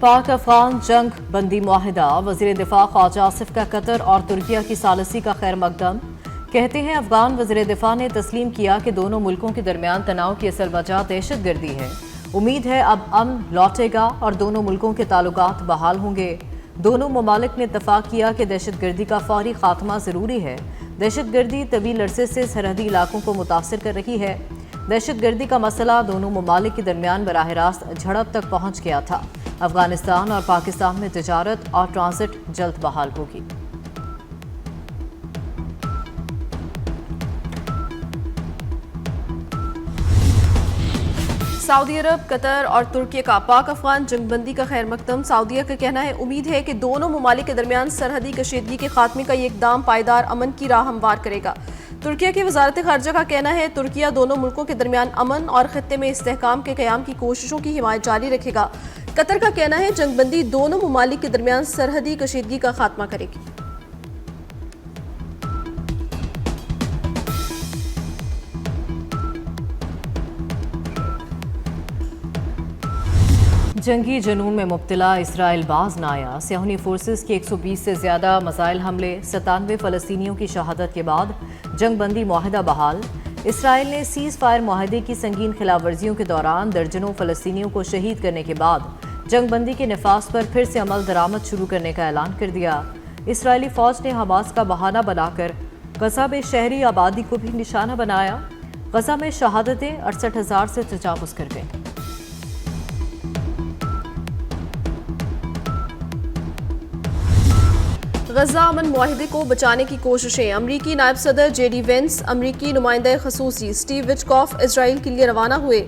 पाक अफगान जंग बंदी मुआहिदा, वज़ीर दिफा ख्वाजा आसिफ का कतर और तुर्किया की सालिसी का खैर मकदम। कहते हैं अफगान वज़ीर दिफा ने तस्लीम किया कि दोनों मुल्कों के दरमियान तनाव की असल वजह दहशत गर्दी है। उम्मीद है अब अमन लौटेगा और दोनों मुल्कों के ताल्लुकात बहाल होंगे। दोनों ममालिक ने इत्तफाक किया कि दहशत गर्दी का फौरी खात्मा ज़रूरी है। दहशत गर्दी तवील अरसे से सरहदी इलाकों को मुतासर कर रही है। दहशत गर्दी का मसला दोनों ममालिक के दरमियान बराह रास्त झड़प तक पहुँच गया था। अफगानिस्तान और पाकिस्तान में तिजारत और ट्रांजिट जल्द बहाल होगी। सऊदी अरब, कतर और तुर्की का पाक अफगान जंगबंदी का खैर मकदम। सऊदीया का कहना है उम्मीद है कि दोनों ममालिक के दरमियान सरहदी कशीदगी के खात्मे का ये इकदाम पायदार अमन की राह हमवार करेगा। तुर्किया की वजारत खारजा का कहना है तुर्किया दोनों मुल्कों के दरमियान अमन और खत्ते में इस्तेहकाम के क़याम की कोशिशों की हिमायत जारी रखेगा। कतर का कहना है जंगबंदी दोनों ममालिक के दरमियान सरहदी कशीदगी का खात्मा करेगी। जंगी जनून में मुब्तला इसराइल बाज न आया। सियाहुनी फोर्सेस के 120 से ज़्यादा मिसाइल हमले, 97 फ़लस्तीनियों की शहादत के बाद जंग बंदी मुआहिदा बहाल। इसराइल ने सीज़ फायर मुआहिदे की संगीन खिलाफ वर्जियों के दौरान दर्जनों फ़लस्तीनियों को शहीद करने के बाद जंग बंदी के नफाज पर फिर से अमल दरामद शुरू करने का ऐलान कर दिया। इसराइली फ़ौज ने हमास का बहाना बनाकर गज़ा में शहरी आबादी को भी निशाना बनाया। गज़ा में शहादतें 68,000 से तजावुज़ कर गईं। गजा अमन मुआहिदे को बचाने की कोशिशें। अमरीकी नायब सदर जेडी वेंस, अमरीकी नुमाइंदा खसूसी स्टीव विटकॉफ इसराइल के लिए रवाना हुए।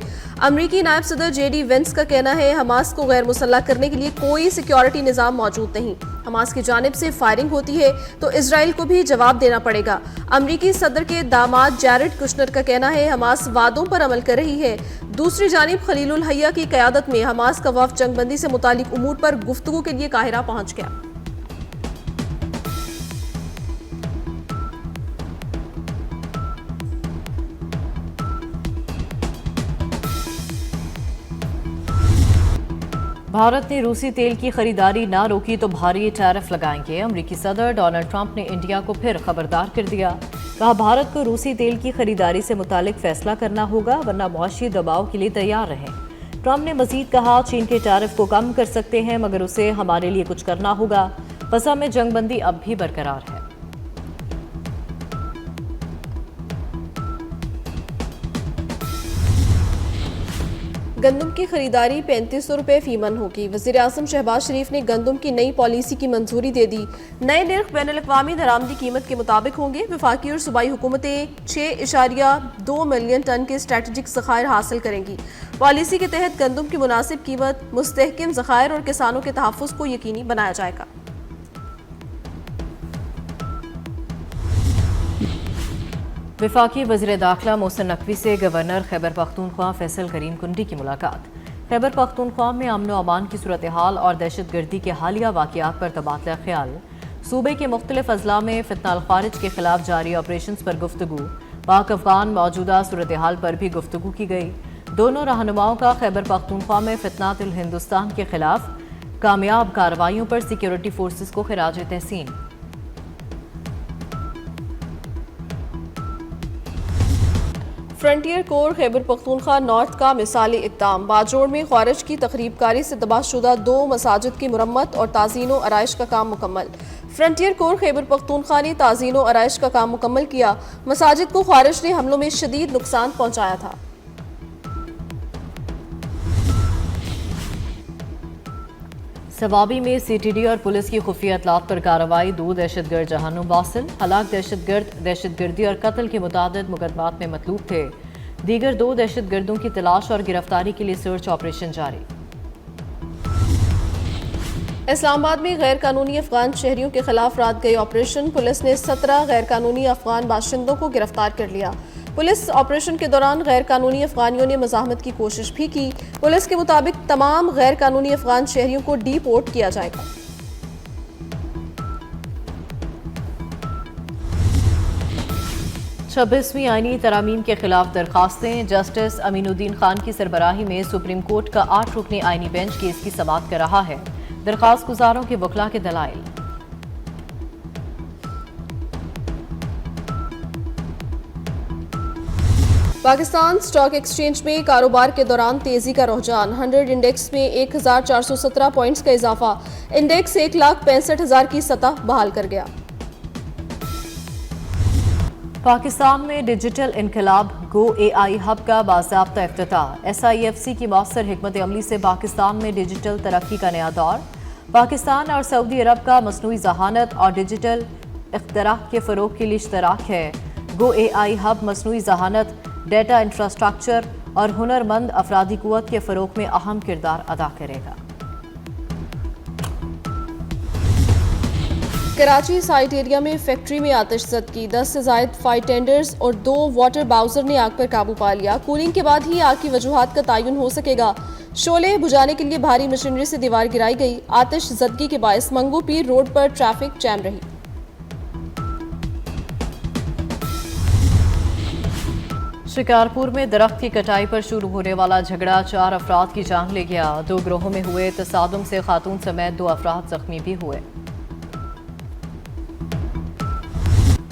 अमरीकी नायब सदर जेडी वेंस का कहना है हमास को गैर मुसल्लह करने के लिए कोई सिक्योरिटी निज़ाम मौजूद नहीं। हमास की जानिब से फायरिंग होती है तो इसराइल को भी जवाब देना पड़ेगा। अमरीकी सदर के दामाद जैरेड कुशनर का कहना है हमास वादों पर अमल कर रही है। दूसरी जानिब खलीलुल हय्या की क़यादत में हमास का वफ़द जंगबंदी से मुतालिक उमूर पर गुफ्तगू के लिए काहिरा पहुँच गया। भारत ने रूसी तेल की खरीदारी ना रोकी तो भारी टैरिफ लगाएंगे। अमरीकी सदर डोनाल्ड ट्रंप ने इंडिया को फिर खबरदार कर दिया। कहा भारत को रूसी तेल की खरीदारी से मुतालिक फैसला करना होगा वरना मौशी दबाव के लिए तैयार रहें। ट्रंप ने मजीद कहा चीन के टैरिफ को कम कर सकते हैं मगर उसे हमारे लिए कुछ करना होगा। गजा में जंगबंदी अब भी बरकरार है। गंदम की खरीदारी 3500 रुपये फी मन होगी। वज़ीर आज़म शहबाज शरीफ ने गंदम की नई पॉलिसी की मंजूरी दे दी। नए नर्ख बैनुल-अक़वामी दरामदी कीमत के मुताबिक होंगे। वफाकी और सूबाई हुकूमतें 6.2 मिलियन टन के स्ट्रेटेजिक ज़खायर हासिल करेंगी। पॉलिसी के तहत गंदम की मुनासिब कीमत, मुस्तहकम ज़खायर और किसानों के तहफ़्फ़ुज़ को यकीनी बनाया जाएगा। वफाकी वज़ीर दाखिला मोहसिन नकवी से गवर्नर खैबर पख्तूनख्वा फैसल करीम कुंडी की मुलाकात। खैबर पख्तूनख्वा में अमन व अमान की सूरत हाल और दहशत गर्दी के हालिया वाक़यात पर तबादला ख्याल। सूबे के मुख्तलिफ अजला में फितना खारिज के खिलाफ जारी ऑपरेशन पर गुफ्तगू। पाक अफगान मौजूदा सूरत हाल पर भी गुफ्तगू की गई। दोनों रहनुमाओं का खैबर पख्तूनख्वा में फितनातुल हिंदुस्तान के खिलाफ कामयाब कार्रवाइयों पर सिक्योरिटी फोर्सेस को खिराज तहसीन। Frontier Corps Khyber Pakhtunkhwa north का मिसाली इक़दाम। बाजोड़ में ख़ारिज की तखरीबकारी से तबाहशुदा 2 मसाजिद की मुरम्मत और ताज़ीन व आराइश का काम मुकम्मल। फ्रंटियर कोर खैबर पख्तूनख्वा ने ताज़ीन व आराइश का काम मुकम्मल किया। मसाजिद को ख़ारिज ने हमलों में शदीद नुकसान पहुँचाया था। सवाबी में CTD और पुलिस की खुफिया इतलात पर कार्रवाई। 2 दहशतगर्द जहानुम वासिल। हलाक दहशतगर्द दहशतगर्दी और कत्ल के मुतादिद मुकदमात में मतलूब थे। दीगर 2 दहशतगर्दों की तलाश और गिरफ्तारी के लिए सर्च ऑपरेशन जारी। इस्लामाबाद में गैर कानूनी अफगान शहरियों के खिलाफ रात गई ऑपरेशन। पुलिस ने 17 गैर कानूनी अफगान बाशिंदों को गिरफ्तार कर लिया। पुलिस ऑपरेशन के दौरान गैर कानूनी अफगानियों ने मज़ाहमत की कोशिश भी की। पुलिस के मुताबिक तमाम गैर कानूनी अफगान शहरियों को डीपोर्ट किया जाएगा। 26वीं आईनी तरामीम के खिलाफ दरखास्तें। जस्टिस अमीनुद्दीन खान की सरबराही में सुप्रीम कोर्ट का 8 रुकनी आईनी बेंच केस की समाअत कर रहा है। दरखास्त गुजारों के वकला के दलाइल। पाकिस्तान स्टॉक एक्सचेंज में कारोबार के दौरान तेजी का रुझान। 100 इंडेक्स में 1417 पॉइंट्स का इजाफा। इंडेक्स 1,65,000 की सतह बहाल कर गया। पाकिस्तान में डिजिटल इनकलाब गो AI हब का बाज़ाब्ता इफ्तिताह। SIFC की मौसर हिकमत अमली से पाकिस्तान में डिजिटल तरक्की का नया दौर। पाकिस्तान और सऊदी अरब का मसनूई ज़हानत और डिजिटल इख्तराह के फ़रोग के लिए इश्तराक है। गो AI हब मसनूई ज़हानत, डेटा इंफ्रास्ट्रक्चर और हुनरमंद अफरादी क़ुव्वत के फ़रोग में अहम किरदार अदा करेगा। कराची साइट एरिया में फैक्ट्री में आतिशज़दगी। 10 से ज़ायद फायर टेंडर्स और 2 वाटर बाउजर ने आग पर काबू पा लिया। कूलिंग के बाद ही आग की वजूहात का तयन हो सकेगा। शोले बुझाने के लिए भारी मशीनरी से दीवार गिराई गई। आतिशज़दगी के बायस मंगू पीर रोड पर ट्रैफिक जैम रही। शिकारपुर में दरख्त की कटाई पर शुरू होने वाला झगड़ा 4 अफराद की जान ले गया। 2 ग्रोहों में हुए तसादुम से खातून समेत 2 अफराद जख्मी भी हुए।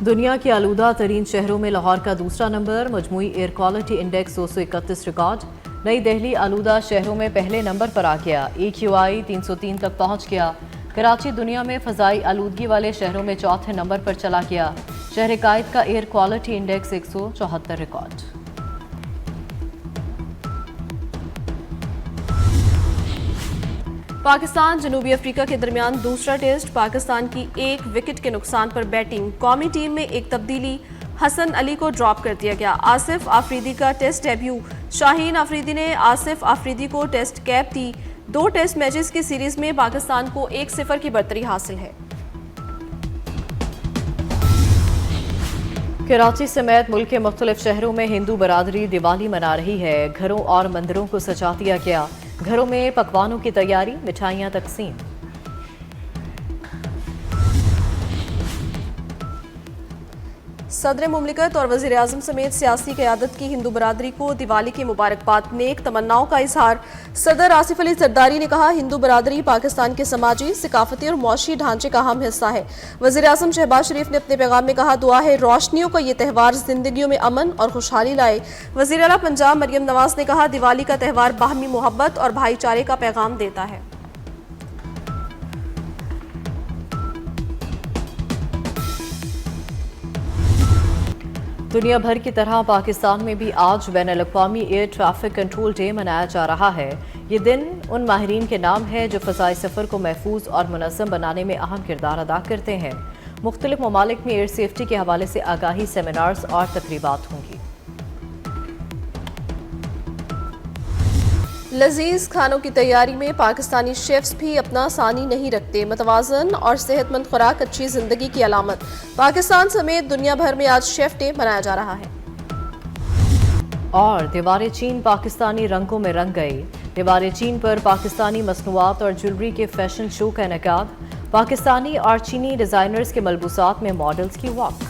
दुनिया के आलूदा तरीन शहरों में लाहौर का दूसरा नंबर। मजमूई air quality index 231 record. New Delhi आलूदा शहरों में पहले नंबर पर आ गया। EQI 303 तक पहुंच गया। कराची दुनिया में फ़ज़ाई आलूदगी वाले शहरों में चौथे नंबर पर चला गया। शहर कायद का air quality index 174 record. Pakistan जनूबी अफ्रीका के दरमियान दूसरा टेस्ट। पाकिस्तान की 1 विकेट के नुकसान पर बैटिंग। कौमी टीम में एक तब्दीली, हसन अली को ड्रॉप कर दिया गया। आसिफ आफरीदी का टेस्ट डेब्यू। शाहीन आफरीदी ने आसिफ आफरीदी को टेस्ट कैप दी। 2 टेस्ट मैचेस की सीरीज में पाकिस्तान को 1-0 की बढ़तरी हासिल है। कराची समेत मुल्क के मुख्तलिफ शहरों में हिंदू बरादरी दिवाली मना रही है। घरों और मंदिरों को सजा दिया गया। घरों में पकवानों की तैयारी, मिठाइयां तकसीम। सदर मुमलिकत और वज़ीर आज़म समेत सियासी क़यादत की हिंदू बरादरी को दिवाली की मुबारकबाद, नेक तमन्नाओं का इजहार। सदर आसिफ अली जरदारी ने कहा, हिंदू बरादरी पाकिस्तान के समाजी, सकाफती और मुआशी ढांचे का अहम हिस्सा है। वज़ीर आज़म शहबाज शरीफ ने अपने पैगाम में कहा, दुआ है रोशनियों का ये त्यौहार जिंदगियों में अमन और खुशहाली लाए। वज़ीर आला पंजाब मरियम नवाज ने कहा, दिवाली का त्यौहार बाहमी मोहब्बत और भाईचारे का पैगाम देता है। दुनिया भर की तरह पाकिस्तान में भी आज बैनुल-अक़वामी एयर ट्रैफिक कंट्रोल डे मनाया जा रहा है। ये दिन उन माहिरीन के नाम है जो फ़ज़ाई सफ़र को महफूज और मुनज़्ज़म बनाने में अहम किरदार अदा करते हैं। मुख्तलिफ ममालिक में एयर सेफ्टी के हवाले से आगाही सेमिनार्स और तकरीबात होंगी। लजीज खानों की तैयारी में पाकिस्तानी शेफ्स भी अपना सानी नहीं रखते। मतवाज़न और सेहतमंद खुराक अच्छी जिंदगी की अलामत। पाकिस्तान समेत दुनिया भर में आज शेफ डे मनाया जा रहा है। और दीवार चीन पाकिस्तानी रंगों में रंग गई। दीवार चीन पर पाकिस्तानी मसनूआत और ज्वेलरी के फैशन शो का इनेकाद। पाकिस्तानी और चीनी डिज़ाइनर्स के मलबूसात में मॉडल्स की वॉक।